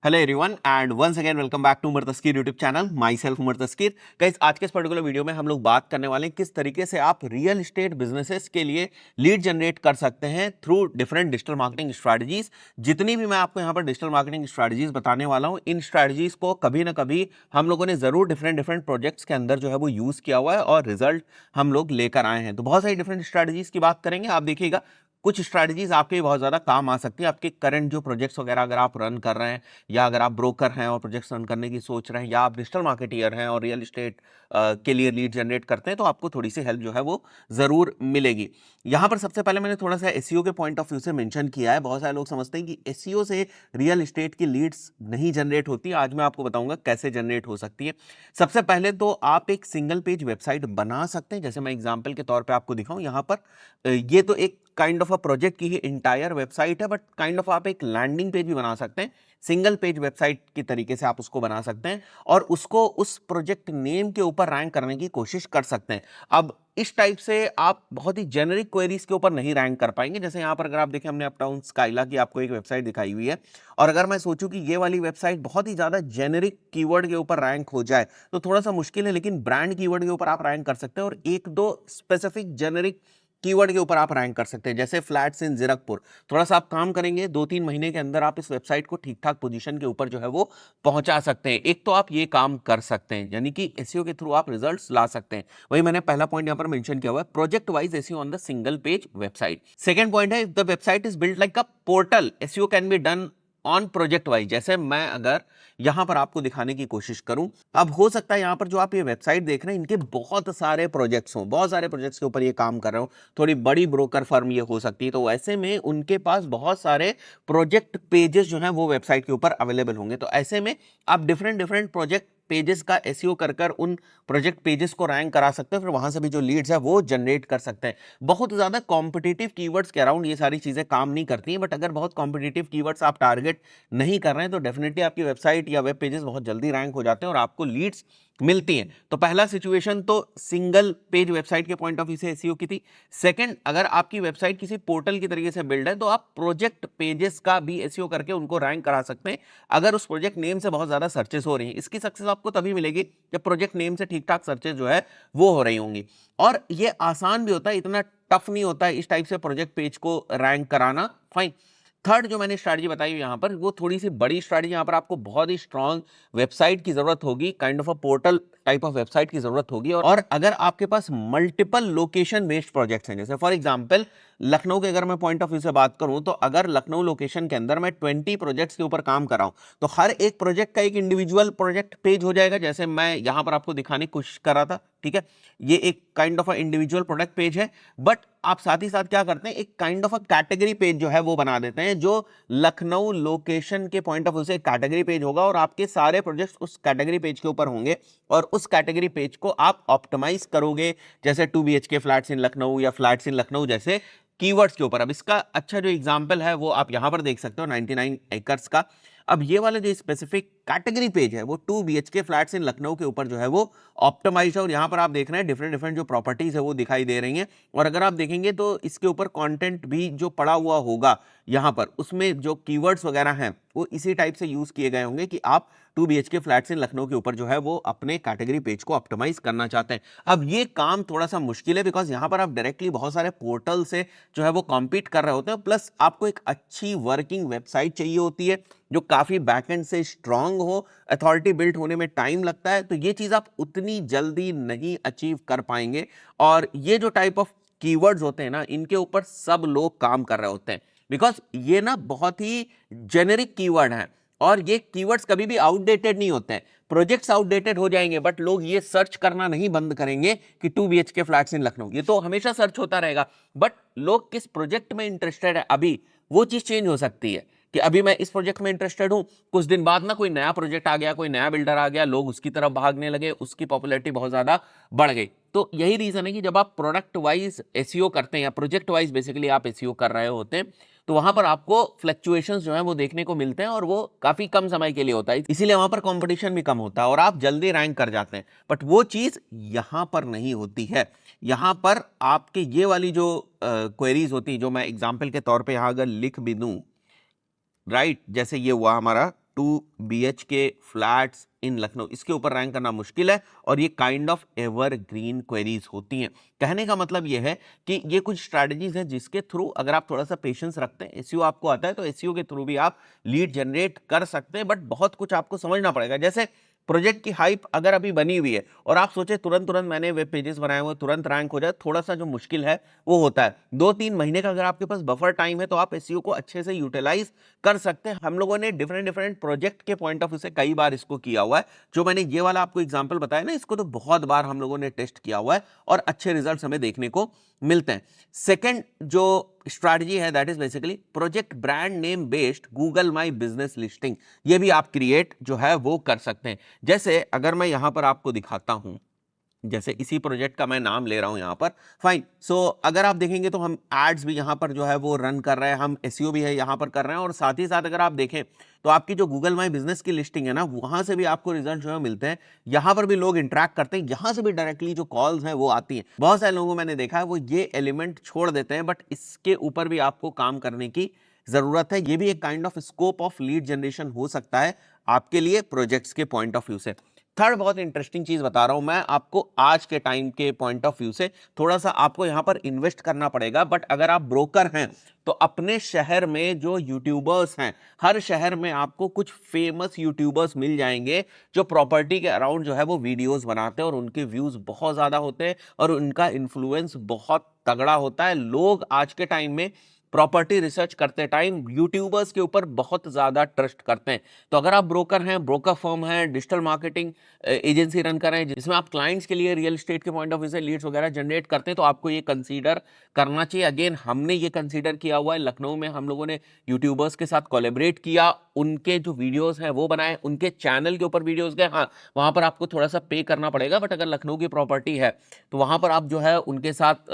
Hello everyone and once again welcome back to Umar Taskeer YouTube channel. Myself Umar Taskeer. Guys, आज के इस particular video में हम लोग बात करने वाले हैं किस तरीके से आप रियल एस्टेट बिजनेसेस के लिए लीड जनरेट कर सकते हैं through different digital marketing strategies. जितनी भी मैं आपको यहाँ पर डिजिटल मार्केटिंग स्ट्रैटेजीज बताने वाला हूँ, इन स्ट्रैटेजीज को कभी ना कभी हम लोगों ने जरूर डिफरेंट डिफरेंट प्रोजेक्ट्स के अंदर जो है वो यूज किया हुआ है और रिजल्ट हम लोग लेकर आए हैं। तो बहुत सारी डिफरेंट स्ट्रैटेजीज की बात करेंगे। आप देखिएगा कुछ स्ट्रैटेजीज आपके बहुत ज्यादा काम आ सकती है। आपके करंट जो प्रोजेक्ट्स वगैरह अगर आप रन कर रहे हैं, या अगर आप ब्रोकर हैं और प्रोजेक्ट्स रन करने की सोच रहे हैं, या आप डिजिटल मार्केटियर हैं और रियल एस्टेट के लिए लीड जनरेट करते हैं, तो आपको थोड़ी सी हेल्प जो है वो जरूर मिलेगी। यहाँ पर सबसे पहले मैंने थोड़ा सा एसईओ के पॉइंट ऑफ व्यू से मेंशन किया है। बहुत सारे लोग समझते हैं कि एसईओ से रियल एस्टेट की लीड्स नहीं जनरेट होती। आज मैं आपको बताऊंगा कैसे जनरेट हो सकती है। सबसे पहले तो आप एक सिंगल पेज वेबसाइट बना सकते हैं। जैसे मैं एग्जाम्पल के तौर पर आपको दिखाऊं, यहाँ पर ये तो एक काइंड ऑफ अ प्रोजेक्ट की ही इंटायर वेबसाइट है, बट काइंड ऑफ आप एक लैंडिंग पेज भी बना सकते हैं। सिंगल पेज वेबसाइट की तरीके से आप उसको बना सकते हैं और उसको उस प्रोजेक्ट नेम के ऊपर रैंक करने की कोशिश कर सकते हैं। अब इस टाइप से आप बहुत ही जेनरिक क्वेरीज के ऊपर नहीं रैंक कर पाएंगे। जैसे यहाँ पर अगर आप देखें, हमने अपटाउन स्काइला की आपको एक वेबसाइट दिखाई हुई है, और अगर मैं सोचूं कि ये वाली वेबसाइट बहुत ही ज्यादा जेनरिक कीवर्ड के ऊपर रैंक हो जाए तो थोड़ा सा मुश्किल है, लेकिन ब्रांड कीवर्ड के ऊपर आप रैंक कर सकते हैं और एक दो स्पेसिफिक जेनरिक कीवर्ड के ऊपर आप रैंक कर सकते हैं। जैसे फ्लैट्स इन जीरकपुर, थोड़ा सा आप काम करेंगे, 2-3 महीने के अंदर आप इस वेबसाइट को ठीक ठाक पोजीशन के ऊपर जो है वो पहुंचा सकते हैं। एक तो आप ये काम कर सकते हैं, यानी कि एसईओ के थ्रू आप रिजल्ट्स ला सकते हैं। वही मैंने पहला पॉइंट यहाँ पर मेंशन किया हुआ है, project wise SEO on the single page website. Second point है, if the website is built like a portal, SEO can be done on project wise. जैसे मैं अगर यहां पर आपको दिखाने की कोशिश करूं, अब हो सकता है यहां पर जो आप ये वेबसाइट देख रहे हैं, इनके बहुत सारे प्रोजेक्ट्स हों, बहुत सारे प्रोजेक्ट्स के ऊपर ये काम कर रहे हो, थोड़ी बड़ी ब्रोकर फर्म ये हो सकती है, तो ऐसे में उनके पास बहुत सारे प्रोजेक्ट पेजेस जो हैं वो वेबसाइट के ऊपर अवेलेबल होंगे। तो ऐसे में आप डिफरेंट डिफरेंट प्रोजेक्ट पेजेस का एसईओ कर कर उन प्रोजेक्ट पेजेस को रैंक करा सकते हैं, फिर वहां से भी जो लीड्स है वो जनरेट कर सकते हैं। बहुत ज्यादा कॉम्पिटिटिव कीवर्ड्स के अराउंड ये सारी चीजें काम नहीं करती हैं, बट अगर बहुत कॉम्पिटिटिव कीवर्ड्स आप टारगेट नहीं कर रहे हैं तो डेफिनेटली आपकी वेबसाइट या वेब पेजेस बहुत जल्दी रैंक हो जाते हैं और आपको लीड्स मिलती हैं। तो पहला सिचुएशन तो सिंगल पेज वेबसाइट के पॉइंट ऑफ व्यू से एसईओ की थी। सेकंड, अगर आपकी वेबसाइट किसी पोर्टल की तरीके से बिल्ड है तो आप प्रोजेक्ट पेजेस का भी एसईओ करके उनको रैंक करा सकते हैं, अगर उस प्रोजेक्ट नेम से बहुत ज्यादा सर्चेस हो रही हैं। इसकी सक्सेस आपको तभी मिलेगी जब प्रोजेक्ट नेम से ठीक ठाक सर्चेस जो है वो हो रही होंगी। और ये आसान भी होता है, इतना टफ नहीं होता है इस टाइप से प्रोजेक्ट पेज को रैंक कराना। फाइन। थर्ड जो मैंने स्ट्रैटेजी बताई यहाँ पर, वो थोड़ी सी बड़ी स्ट्रैटेजी। यहाँ पर आपको बहुत ही स्ट्रांग वेबसाइट की जरूरत होगी, kind of a portal type of website की जरूरत होगी। और अगर आपके पास मल्टीपल लोकेशन बेस्ड प्रोजेक्ट्स हैं, जैसे फॉर एग्जांपल लखनऊ के अगर मैं पॉइंट ऑफ व्यू से बात करूं, तो अगर लखनऊ लोकेशन के अंदर मैं 20 प्रोजेक्ट्स के ऊपर काम कर रहा हूं, तो हर एक प्रोजेक्ट का एक इंडिविजुअल प्रोजेक्ट पेज हो जाएगा, जैसे मैं यहां पर आपको दिखाने की कोशिश कर रहा था। ठीक है, ये एक kind of a individual product page है, बट आप साथ ही साथ क्या करते हैं, एक kind of a category page जो है वो बना देते हैं, जो लखनऊ लोकेशन के पॉइंट ऑफ व्यू से एक कैटेगरी पेज होगा और आपके सारे प्रोजेक्ट्स उस कैटेगरी पेज के ऊपर होंगे और उस कैटेगरी पेज को आप ऑप्टिमाइज करोगे, जैसे 2 BHK फ्लैट्स इन लखनऊ या फ्लैट्स इन लखनऊ जैसे कीवर्ड्स के ऊपर। अब इसका अच्छा जो एग्जांपल है वो आप यहां पर देख सकते हो, 99 एकर्स का। अब ये वाला जो स्पेसिफिक कैटेगरी पेज है वो 2 BHK फ्लैट्स इन लखनऊ के ऊपर जो है वो ऑप्टिमाइज है, और यहां पर आप देख रहे हैं डिफरेंट डिफरेंट जो प्रॉपर्टीज है वो दिखाई दे रही हैं। और अगर आप देखेंगे तो इसके ऊपर कंटेंट भी जो पड़ा हुआ होगा यहां पर, उसमें जो कीवर्ड्स वगैरह हैं वो इसी टाइप से यूज किए गए होंगे कि आप 2 BHK फ्लैट्स इन लखनऊ के ऊपर जो है वो अपने कैटेगरी पेज को ऑप्टिमाइज करना चाहते हैं। अब ये काम थोड़ा सा मुश्किल है, बिकॉज यहां पर आप डायरेक्टली बहुत सारे पोर्टल से जो है वो कॉम्पीट कर रहे होते हैं, प्लस आपको एक अच्छी वर्किंग वेबसाइट चाहिए होती है जो काफी बैकएंड से स्ट्रांग हो। अथॉरिटी बिल्ड होने में टाइम लगता है, तो ये चीज आप उतनी जल्दी नहीं अचीव कर पाएंगे। और ये जो टाइप ऑफ कीवर्ड्स होते हैं ना, इनके ऊपर सब लोग काम कर रहे होते हैं, बिकॉज ये ना बहुत ही जेनेरिक कीवर्ड है और ये कीवर्ड्स कभी भी आउटडेटेड नहीं होते हैं। प्रोजेक्ट्स आउटडेटेड हो जाएंगे, बट लोग ये सर्च करना नहीं बंद करेंगे कि 2 BHK फ्लैट्स इन लखनऊ, ये तो हमेशा सर्च होता रहेगा। बट लोग किस प्रोजेक्ट में इंटरेस्टेड है अभी, वो चीज चेंज हो सकती है कि अभी मैं इस प्रोजेक्ट में इंटरेस्टेड हूं, कुछ दिन बाद ना कोई नया प्रोजेक्ट आ गया, कोई नया बिल्डर आ गया, लोग उसकी तरफ भागने लगे, उसकी पॉपुलैरिटी बहुत ज्यादा बढ़ गई। तो यही रीजन है कि जब आप प्रोडक्ट वाइज एसईओ करते हैं या प्रोजेक्ट वाइज बेसिकली आप एसईओ कर रहे होते हैं, तो वहां पर आपको फ्लक्चुएशंस जो है वो देखने को मिलते हैं और वो काफी कम समय के लिए होता है, इसीलिए वहां पर कंपटीशन भी कम होता है और आप जल्दी रैंक कर जाते हैं। बट वो चीज यहां पर नहीं होती है। यहां पर आपके ये वाली जो क्वेरीज होती है, जो मैं एग्जाम्पल के तौर पर यहां अगर लिख भी दूं, राइट, जैसे ये हुआ हमारा 2 BHK फ्लैट्स इन लखनऊ, इसके ऊपर रैंक करना मुश्किल है और ये काइंड ऑफ एवरग्रीन क्वेरीज होती हैं। कहने का मतलब ये है कि ये कुछ स्ट्रैटेजीज हैं जिसके थ्रू अगर आप थोड़ा सा पेशेंस रखते हैं, एसईओ आपको आता है, तो एसईओ के थ्रू भी आप लीड जनरेट कर सकते हैं। बट बहुत कुछ आपको समझना पड़ेगा। जैसे प्रोजेक्ट की हाइप अगर अभी बनी हुई है और आप सोचे तुरंत तुरंत मैंने वेब पेजेस बनाए हुए तुरंत रैंक हो जाए, थोड़ा सा जो मुश्किल है वो होता है। 2-3 महीने का अगर आपके पास बफर टाइम है तो आप एसईओ को अच्छे से यूटिलाइज कर सकते हैं। हम लोगों ने डिफरेंट डिफरेंट प्रोजेक्ट के पॉइंट ऑफ व्यू से कई बार इसको किया हुआ है। जो मैंने ये वाला आपको एग्जांपल बताया ना, इसको तो बहुत बार हम लोगों ने टेस्ट किया हुआ है और अच्छे रिजल्ट्स हमें देखने को मिलते हैं। सेकंड जो स्ट्रैटेजी है that is basically project brand name based Google my business listing. ये भी आप क्रिएट जो है वो कर सकते हैं। जैसे अगर मैं यहां पर आपको दिखाता हूं, जैसे इसी प्रोजेक्ट का मैं नाम ले रहा हूं यहां पर, फाइन। सो अगर आप देखेंगे तो हम एड्स भी यहां पर जो है वो रन कर रहे हैं, हम एसईओ भी है यहां पर कर रहे हैं, और साथ ही साथ अगर आप देखें तो आपकी जो गूगल माई बिजनेस की लिस्टिंग है ना, वहां से भी आपको रिजल्ट जो है मिलते हैं। यहां पर भी लोग इंटरेक्ट करते हैं, यहां से भी डायरेक्टली जो कॉल्स हैं वो आती हैं। बहुत सारे लोगों को मैंने देखा है वो ये एलिमेंट छोड़ देते हैं, बट इसके ऊपर भी आपको काम करने की जरूरत है। ये भी एक kind of scope of lead generation हो सकता है आपके लिए प्रोजेक्ट्स के पॉइंट ऑफ व्यू से। थर्ड बहुत इंटरेस्टिंग चीज बता रहा हूं मैं आपको, आज के टाइम के पॉइंट ऑफ व्यू से थोड़ा सा आपको यहां पर इन्वेस्ट करना पड़ेगा, बट अगर आप ब्रोकर हैं तो अपने शहर में जो यूट्यूबर्स हैं, हर शहर में आपको कुछ फेमस यूट्यूबर्स मिल जाएंगे जो प्रॉपर्टी के अराउंड जो है वो वीडियोस बनाते हैं और उनके व्यूज बहुत ज्यादा होते हैं और उनका इन्फ्लुएंस बहुत तगड़ा होता है। लोग आज के टाइम में प्रॉपर्टी रिसर्च करते टाइम यूट्यूबर्स के ऊपर बहुत ज्यादा ट्रस्ट करते हैं। तो अगर आप ब्रोकर हैं, ब्रोकर फर्म है, डिजिटल मार्केटिंग एजेंसी रन कर रहे हैं जिसमें आप क्लाइंट्स के लिए रियल एस्टेट के पॉइंट ऑफ व्यू से लीड्स वगैरह जनरेट करते हैं, तो आपको ये कंसीडर करना चाहिए। अगेन हमने ये कंसीडर किया हुआ है, लखनऊ में हम लोगों ने यूट्यूबर्स के साथ कोलैबोरेट किया, उनके जो वीडियोस हैं वो बनाए, उनके चैनल के ऊपर वीडियोस गए। हाँ, वहां पर आपको थोड़ा सा पे करना पड़ेगा, बट अगर लखनऊ की प्रॉपर्टी है तो वहां पर आप जो है उनके साथ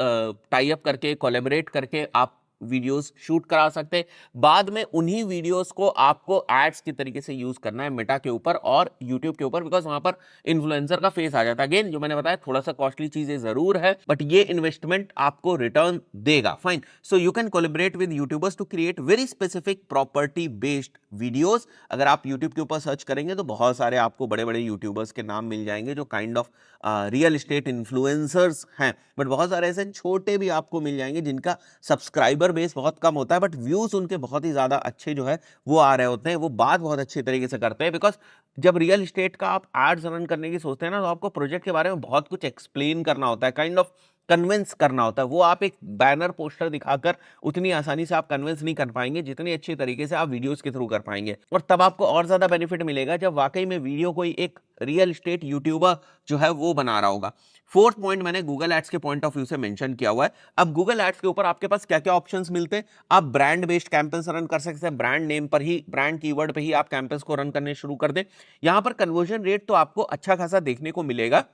टाई अप करके कोलैबोरेट करके आप वीडियोस शूट करा सकते हैं। बाद में उन्हीं वीडियोस को आपको एड्स की तरीके से यूज करना है मेटा के ऊपर और यूट्यूब के ऊपर, बिकॉज वहां पर इन्फ्लुएंसर का फेस आ जाता है। अगेन जो मैंने बताया थोड़ा सा कॉस्टली चीजें जरूर है, बट ये इन्वेस्टमेंट आपको रिटर्न देगा। Fine, so you can collaborate with YouTubers to create very specific property based videos. अगर आप यूट्यूब के ऊपर सर्च करेंगे तो बहुत सारे आपको बड़े बड़े यूट्यूबर्स के नाम मिल जाएंगे जो kind of real estate influencers हैं, बट बहुत सारे ऐसे छोटे भी आपको मिल जाएंगे जिनका सब्सक्राइबर बेस बहुत कम होता है, बट व्यूज उनके बहुत ही ज्यादा अच्छे जो है वो आ रहे होते हैं। वो बात बहुत अच्छे तरीके से करते हैं, बिकॉज जब रियल एस्टेट का आप एड्स रन करने की सोचते हैं ना, तो आपको प्रोजेक्ट के बारे में बहुत कुछ एक्सप्लेन करना होता है, काइंड ऑफ कन्विंस करना होता है। वो आप एक बैनर पोस्टर दिखाकर उतनी आसानी से आप कन्विंस नहीं कर पाएंगे जितनी अच्छी तरीके से आप वीडियोस के थ्रू कर पाएंगे, और तब आपको और ज्यादा बेनिफिट मिलेगा जब वाकई में वीडियो कोई एक रियल एस्टेट यूट्यूबर जो है वो बना रहा होगा। फोर्थ पॉइंट मैंने गूगल एड्स के पॉइंट ऑफ व्यू से मेंशन किया हुआ है। अब गूगल एड्स के ऊपर आपके पास क्या क्या ऑप्शंस मिलते हैं? आप ब्रांड बेस्ड कैंपेन्स रन कर सकते हैं, ब्रांड नेम पर ही, ब्रांड कीवर्ड पे ही आप कैंपेन्स को रन करने शुरू कर दें। यहां पर कन्वर्जन रेट तो आपको अच्छा खासा देखने को मिलेगा,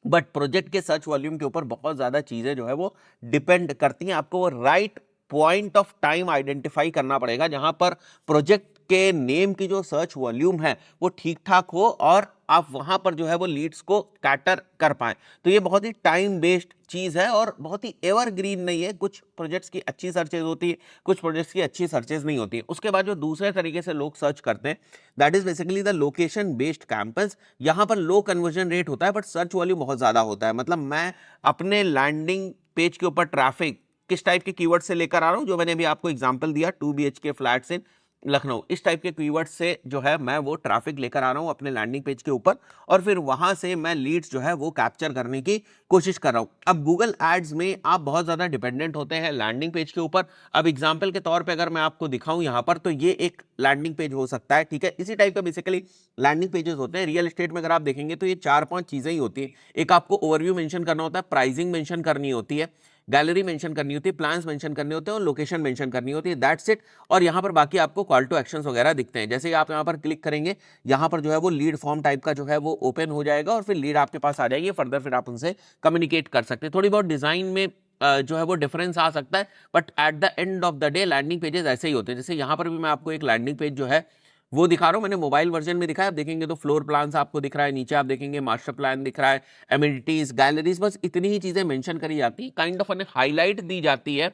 बट प्रोजेक्ट के सर्च वॉल्यूम के ऊपर बहुत ज्यादा चीजें जो है वो डिपेंड करती हैं। आपको वो right point of time identify करना पड़ेगा जहां पर प्रोजेक्ट के नेम की जो सर्च वॉल्यूम है वो ठीक ठाक हो और आप वहां पर जो है वो लीड्स को कैटर कर पाए। तो ये बहुत ही टाइम बेस्ड चीज है और बहुत ही एवरग्रीन नहीं है। कुछ प्रोजेक्ट्स की अच्छी सर्चेज होती है, कुछ प्रोजेक्ट्स की अच्छी सर्चेज नहीं होती है। उसके बाद जो दूसरे तरीके से लोग सर्च करते हैं that is basically the location based campus. यहां पर लो कन्वर्जन रेट होता है बट सर्च वॉल्यूम बहुत ज्यादा होता है। मतलब मैं अपने लैंडिंग पेज के ऊपर ट्रैफिक किस टाइप के कीवर्ड से लेकर आ रहा हूं, जो मैंने अभी आपको एग्जांपल दिया 2 BHK फ्लैट्स इन लखनऊ, इस टाइप के कीवर्ड से जो है मैं वो ट्रैफिक लेकर आ रहा हूं अपने लैंडिंग पेज के ऊपर और फिर वहां से मैं लीड्स जो है वो कैप्चर करने की कोशिश कर रहा हूं। अब गूगल एड्स में आप बहुत ज्यादा डिपेंडेंट होते हैं लैंडिंग पेज के ऊपर। अब एग्जांपल के तौर पे अगर मैं आपको दिखाऊं यहां पर, तो ये एक लैंडिंग पेज हो सकता है, ठीक है। इसी टाइप का बेसिकली लैंडिंग पेजेस होते हैं। रियल एस्टेट में अगर आप देखेंगे तो ये 4-5 चीजें ही होती है। एक आपको ओवरव्यू मेंशन करना होता है, प्राइसिंग मेंशन करनी होती है, गैलरी मेंशन करनी होती है, प्लान्स मेंशन करने होते हैं और लोकेशन मेंशन करनी होती है, दैट्स इट। और यहाँ पर बाकी आपको कॉल टू एक्शंस वगैरह दिखते हैं। जैसे ही आप यहाँ पर क्लिक करेंगे, यहाँ पर जो है वो लीड फॉर्म टाइप का जो है वो ओपन हो जाएगा और फिर लीड आपके पास आ जाएगी। फर्दर फिर आप उनसे कम्युनिकेट कर सकते हैं। थोड़ी बहुत डिजाइन में जो है वो डिफरेंस आ सकता है, but at the end of the day landing pages ऐसे ही होते हैं। जैसे यहाँ पर भी मैं आपको एक लैंडिंग पेज जो है वो दिखा रहा हूं, मैंने मोबाइल वर्जन में दिखाया। आप देखेंगे तो फ्लोर प्लान्स आपको दिख रहा है, नीचे आप देखेंगे मास्टर प्लान दिख रहा है, एमिनिटीज, गैलरीज, बस इतनी ही चीजें मेंशन करी जाती है, काइंड ऑफ हाईलाइट दी जाती है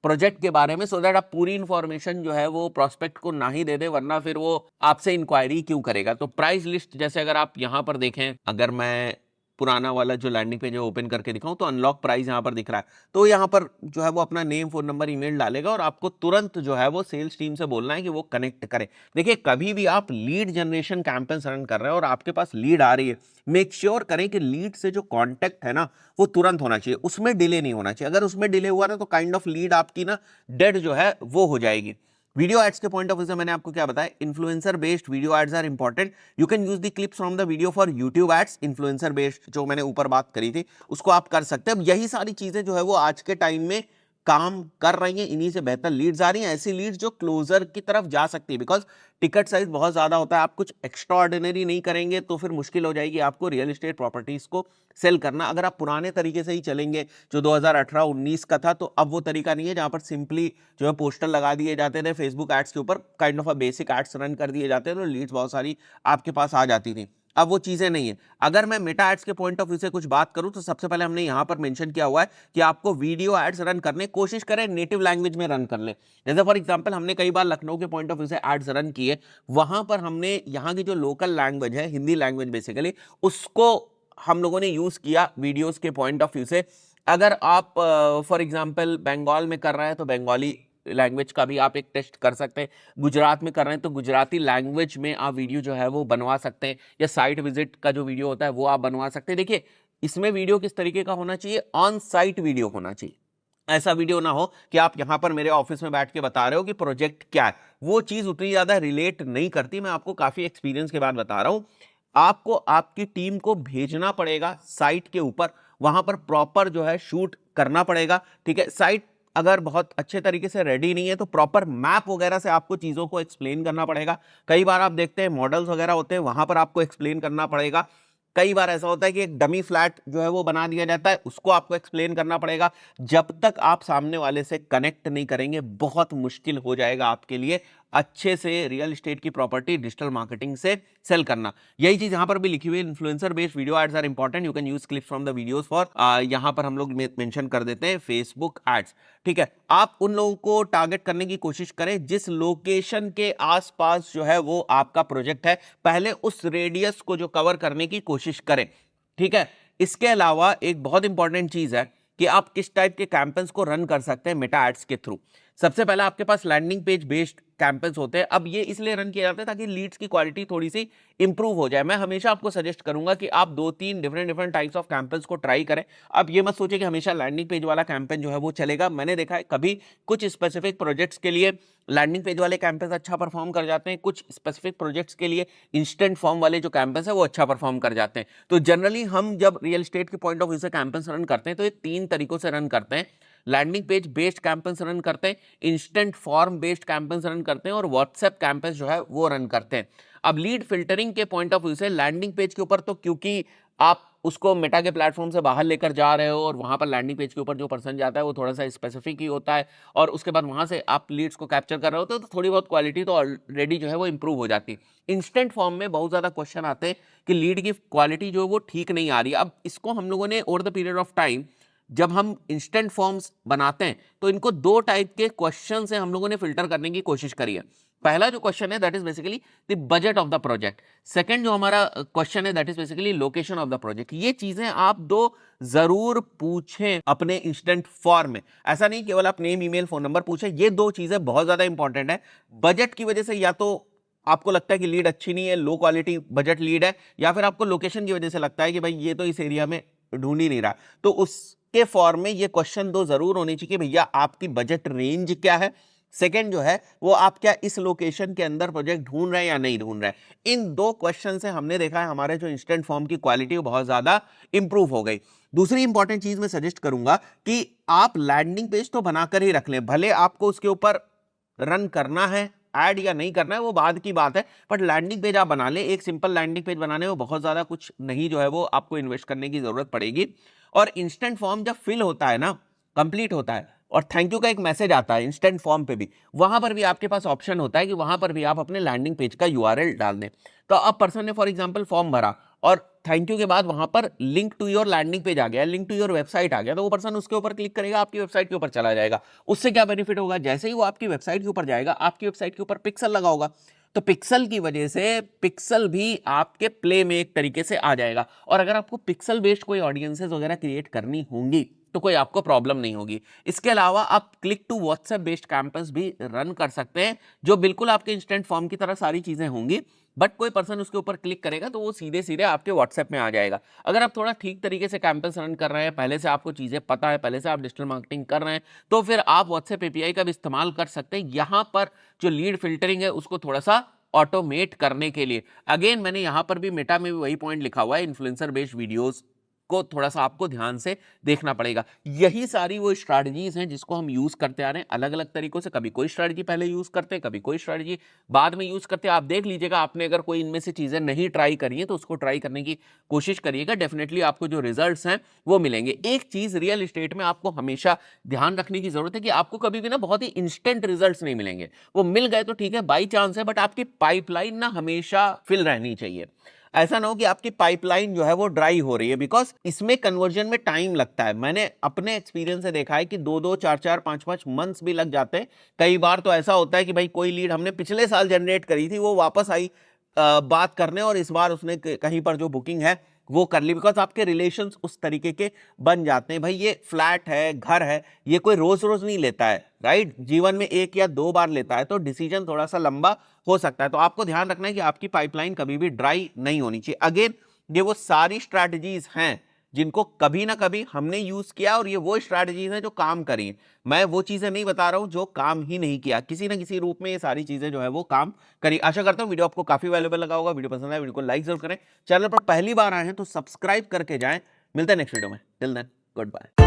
प्रोजेक्ट के बारे में, सो दैट आप पूरी इंफॉर्मेशन जो है वो प्रोस्पेक्ट को ना ही दे दे, वरना फिर वो आपसे इंक्वायरी क्यों करेगा। तो प्राइस लिस्ट जैसे अगर आप यहाँ पर देखें, अगर मैं पुराना वाला जो लैंडिंग पेज है ओपन करके दिखाऊं तो अनलॉक प्राइस यहाँ पर दिख रहा है। तो यहाँ पर जो है वो अपना नेम, फोन नंबर, ईमेल डालेगा और आपको तुरंत जो है वो सेल्स टीम से बोलना है कि वो कनेक्ट करे। देखिए, कभी भी आप लीड जनरेशन कैंपेन्स रन कर रहे हैं और आपके पास लीड आ रही है, मेक श्योर करें कि लीड से जो कॉन्टेक्ट है ना वो तुरंत होना चाहिए, उसमें डिले नहीं होना चाहिए। अगर उसमें डिले हुआ ना तो काइंड ऑफ लीड आपकी ना डेड जो है वो हो जाएगी। वीडियो एड्स के पॉइंट ऑफ व्यू से मैंने आपको क्या बताया, influencer based video ads are important. You can use the clips from the video for YouTube ads. Influencer based जो मैंने ऊपर बात करी थी उसको आप कर सकते हैं। अब यही सारी चीजें जो है वो आज के टाइम में काम कर रही हैं, इन्हीं से बेहतर लीड्स आ रही हैं, ऐसी लीड्स जो क्लोजर की तरफ जा सकती है। बिकॉज टिकट साइज बहुत ज्यादा होता है, आप कुछ एक्स्ट्रा ऑर्डिनरी नहीं करेंगे तो फिर मुश्किल हो जाएगी आपको रियल एस्टेट प्रॉपर्टीज को सेल करना। अगर आप पुराने तरीके से ही चलेंगे जो 2018-19 का था, तो अब वो तरीका नहीं है जहां पर सिंपली जो है पोस्टर लगा दिए जाते थे फेसबुक एड्स के ऊपर, kind of a basic ads run कर दिए जाते थे तो लीड्स बहुत सारी आपके पास आ जाती थी। अब वो चीजें नहीं है। अगर मैं मेटा एड्स के पॉइंट ऑफ व्यू से कुछ बात करूं तो सबसे पहले हमने यहां पर मेंशन किया हुआ है कि आपको वीडियो एड्स रन करने कोशिश करें नेटिव लैंग्वेज में रन कर ले। जैसे फॉर एग्जांपल हमने कई बार लखनऊ के पॉइंट ऑफ व्यू से एड्स रन किए, वहां पर हमने यहाँ की जो लोकल लैंग्वेज है, हिंदी लैंग्वेज बेसिकली, उसको हम लोगों ने यूज किया वीडियोस के पॉइंट ऑफ व्यू से। अगर आप फॉर एग्जांपल बंगाल में कर रहे हैं तो बंगाली लैंग्वेज का भी आप एक टेस्ट कर सकते हैं, गुजरात में कर रहे हैं तो गुजराती लैंग्वेज में आप वीडियो जो है वो बनवा सकते हैं, या साइट विजिट का जो वीडियो होता है वो आप बनवा सकते हैं। देखिए, इसमें वीडियो किस तरीके का होना चाहिए, ऑन साइट वीडियो होना चाहिए। ऐसा वीडियो ना हो कि आप यहां पर मेरे ऑफिस में बैठ के बता रहे हो कि प्रोजेक्ट क्या है, वो चीज उतनी ज्यादा रिलेट नहीं करती। मैं आपको काफी एक्सपीरियंस के बाद बता रहा हूं। आपको आपकी टीम को भेजना पड़ेगा साइट के ऊपर, वहां पर प्रॉपर जो है शूट करना पड़ेगा। ठीक है, साइट अगर बहुत अच्छे तरीके से रेडी नहीं है तो प्रॉपर मैप वगैरह से आपको चीजों को एक्सप्लेन करना पड़ेगा। कई बार आप देखते हैं मॉडल्स वगैरह होते हैं, वहां पर आपको एक्सप्लेन करना पड़ेगा। कई बार ऐसा होता है कि एक डमी फ्लैट जो है वो बना दिया जाता है, उसको आपको एक्सप्लेन करना पड़ेगा। जब तक आप सामने वाले से कनेक्ट नहीं करेंगे बहुत मुश्किल हो जाएगा आपके लिए अच्छे से रियल एस्टेट की प्रॉपर्टी डिजिटल मार्केटिंग से सेल करना। यही चीज यहां पर भी लिखी हुई है, influencer based video ads are important, you can use clips from the videos for, यहां पर हम लोग मेंशन कर देते हैं फेसबुक एड्स। ठीक है, आप उन लोगों को टारगेट करने की कोशिश करें जिस लोकेशन के आसपास जो है वो आपका प्रोजेक्ट है, पहले उस रेडियस को जो कवर करने की कोशिश करें। ठीक है, इसके अलावा एक बहुत इंपॉर्टेंट चीज है कि आप किस टाइप के कैंपेन्स को रन कर सकते हैं मेटा एड्स के थ्रू। सबसे पहले आपके पास लैंडिंग पेज बेस्ड कैंपेन्स होते हैं। अब ये इसलिए रन किए जाते हैं ताकि लीड्स की क्वालिटी थोड़ी सी इंप्रूव हो जाए। मैं हमेशा आपको सजेस्ट करूंगा कि आप 2-3 डिफरेंट टाइप्स ऑफ कैंपेन्स को ट्राई करें। अब ये मत सोचिए कि हमेशा लैंडिंग पेज वाला कैंपेन जो है वो चलेगा। मैंने देखा है कभी कुछ स्पेसिफिक प्रोजेक्ट्स के लिए लैंडिंग पेज वाले कैंपेन्स अच्छा परफॉर्म कर जाते हैं, कुछ स्पेसिफिक प्रोजेक्ट्स के लिए इंस्टेंट फॉर्म वाले जो कैंपेन्स है वो अच्छा परफॉर्म कर जाते हैं। तो जनरली हम जब रियल एस्टेट के पॉइंट ऑफ व्यू से कैंपेन्स रन करते हैं तो ये 3 तरीकों से रन करते हैं। Landing page based campaigns run करते हैं, instant form based campaigns run करते हैं, और व्हाट्सएप कैंपेन्स जो है वो रन करते हैं। अब लीड फिल्टरिंग के पॉइंट ऑफ व्यू से लैंडिंग पेज के ऊपर तो क्योंकि आप उसको मेटा के प्लेटफॉर्म से बाहर लेकर जा रहे हो और वहां पर लैंडिंग पेज के ऊपर जो पर्सन जाता है वो थोड़ा सा स्पेसिफिक ही होता है, और उसके बाद वहां से आप लीड्स को कैप्चर कर रहे होते हो तो थोड़ी बहुत क्वालिटी तो ऑलरेडी जो है वो इंप्रूव हो जाती है। इंस्टेंट फॉर्म में बहुत ज्यादा क्वेश्चन आते हैं कि लीड की क्वालिटी जो है वो ठीक नहीं आ रही है। अब इसको हम लोगों ने over the period of time जब हम इंस्टेंट फॉर्म्स बनाते हैं तो इनको 2 टाइप के क्वेश्चन से हम लोगों ने फिल्टर करने की कोशिश करी है। पहला जो क्वेश्चन है that is basically the budget of the project. Second जो हमारा क्वेश्चन है that is basically location of the project. ये चीजें आप 2 जरूर पूछें अपने इंस्टेंट फॉर्म में। ऐसा नहीं केवल आप नेम, ईमेल, फोन नंबर पूछें, ये 2 चीजें बहुत ज्यादा इंपॉर्टेंट है। बजट की वजह से या तो आपको लगता है कि लीड अच्छी नहीं है, लो क्वालिटी बजट लीड है, या फिर आपको लोकेशन की वजह से लगता है कि भाई ये तो इस एरिया में ढूंढ ही नहीं रहा, तो उसके फॉर्म में ये क्वेश्चन 2 जरूर होने चाहिए कि भैया आपकी बजट रेंज क्या है। सेकंड जो है वो आप क्या इस लोकेशन के अंदर प्रोजेक्ट ढूंढ रहे हैं या नहीं ढूंढ रहे हैं। इन 2 क्वेश्चन से हमने देखा है हमारे जो इंस्टेंट फॉर्म की क्वालिटी बहुत ज्यादा इंप्रूव हो गई। दूसरी इंपॉर्टेंट चीज मैं सजेस्ट करूंगा कि आप लैंडिंग पेज तो बनाकर ही रख लें, भले आपको उसके ऊपर रन करना है ऐड या नहीं करना है वो बाद की बात है, बट लैंडिंग पेज आप बना लें। एक सिंपल लैंडिंग पेज बनाने में बहुत ज्यादा कुछ नहीं जो है वो आपको इन्वेस्ट करने की जरूरत पड़ेगी। और इंस्टेंट फॉर्म जब फिल होता है ना, कंप्लीट होता है और थैंक यू का एक मैसेज आता है इंस्टेंट फॉर्म पे भी, वहां पर भी आपके पास ऑप्शन होता है कि वहां पर भी आप अपने लैंडिंग पेज का यूआरएल डाल दें। तो अब पर्सन ने फॉर एग्जांपल फॉर्म भरा और थैंक यू के बाद वहां पर link to your landing page आ गया, लिंक टू योर वेबसाइट आ गया, तो वो पर्सन उसके ऊपर क्लिक करेगा, आपकी वेबसाइट के ऊपर चला जाएगा। उससे क्या बेनिफिट होगा, जैसे ही वो आपकी वेबसाइट के ऊपर जाएगा, आपकी वेबसाइट के ऊपर पिक्सल लगा होगा, तो पिक्सल की वजह से पिक्सल भी आपके प्ले में एक तरीके से आ जाएगा। और अगर आपको पिक्सल बेस्ड कोई ऑडियंसेस वगैरह क्रिएट करनी होंगी तो कोई आपको प्रॉब्लम नहीं होगी। इसके अलावा आप click to WhatsApp based campaigns भी रन कर सकते हैं, जो बिल्कुल आपके इंस्टेंट फॉर्म की तरह सारी चीजें होंगी, बट कोई पर्सन उसके ऊपर क्लिक करेगा तो वो सीधे सीधे आपके व्हाट्सएप में आ जाएगा। अगर आप थोड़ा ठीक तरीके से कैंपस रन कर रहे हैं, पहले से आपको चीजें पता है, पहले से आप डिजिटल मार्केटिंग कर रहे हैं, तो फिर आप व्हाट्सएप एपीआई का भी इस्तेमाल कर सकते हैं यहाँ पर जो लीड फिल्टरिंग है उसको थोड़ा सा ऑटोमेट करने के लिए। अगेन मैंने यहां पर भी मेटा में भी वही पॉइंट लिखा हुआ है, इन्फ्लुएंसर बेस्ड वीडियोस को थोड़ा सा आपको ध्यान से देखना पड़ेगा। यही सारी वो स्ट्रैटेजीज हैं जिसको हम यूज करते आ रहे हैं अलग अलग तरीकों से। कभी कोई स्ट्रैटेजी पहले यूज करते हैं, कभी कोई स्ट्रैटेजी बाद में यूज करते हैं। आप देख लीजिएगा, आपने अगर कोई इनमें से चीजें नहीं ट्राई करी है तो उसको ट्राई करने की कोशिश करिएगा, डेफिनेटली आपको जो रिजल्ट्स हैं वो मिलेंगे। एक चीज रियल एस्टेट में आपको हमेशा ध्यान रखने की जरूरत है कि आपको कभी भी ना बहुत ही इंस्टेंट रिजल्ट्स नहीं मिलेंगे। वो मिल गए तो ठीक है, बाई चांस है, बट आपकी पाइपलाइन ना हमेशा फिल रहनी चाहिए। ऐसा ना हो कि आपकी पाइपलाइन जो है वो ड्राई हो रही है, बिकॉज इसमें कन्वर्जन में टाइम लगता है। मैंने अपने एक्सपीरियंस से देखा है कि 2-2, 4-4, 5-5 मंथ्स भी लग जाते हैं। कई बार तो ऐसा होता है कि भाई कोई लीड हमने पिछले साल जनरेट करी थी, वो वापस आई बात करने, और इस बार उसने कहीं पर जो बुकिंग है वो कर ली, बिकॉज आपके रिलेशंस उस तरीके के बन जाते हैं। भाई ये फ्लैट है, घर है, ये कोई रोज रोज नहीं लेता है, राइट? जीवन में 1 या 2 बार लेता है, तो डिसीजन थोड़ा सा लंबा हो सकता है। तो आपको ध्यान रखना है कि आपकी पाइपलाइन कभी भी ड्राई नहीं होनी चाहिए। अगेन ये वो सारी स्ट्रैटेजीज हैं जिनको कभी ना कभी हमने यूज किया, और ये वो स्ट्रैटेजीज हैं जो काम करी। मैं वो चीजें नहीं बता रहा हूं जो काम ही नहीं किया, किसी ना किसी रूप में ये सारी चीजें जो है वो काम करी। आशा करता हूं वीडियो आपको काफी वैल्यूएबल लगा होगा। वीडियो पसंद आया वीडियो को लाइक जरूर करें, चैनल पर पहली बार आए हैं तो सब्सक्राइब करके जाएं। मिलते हैं नेक्स्ट वीडियो में, टिल देन गुड बाय।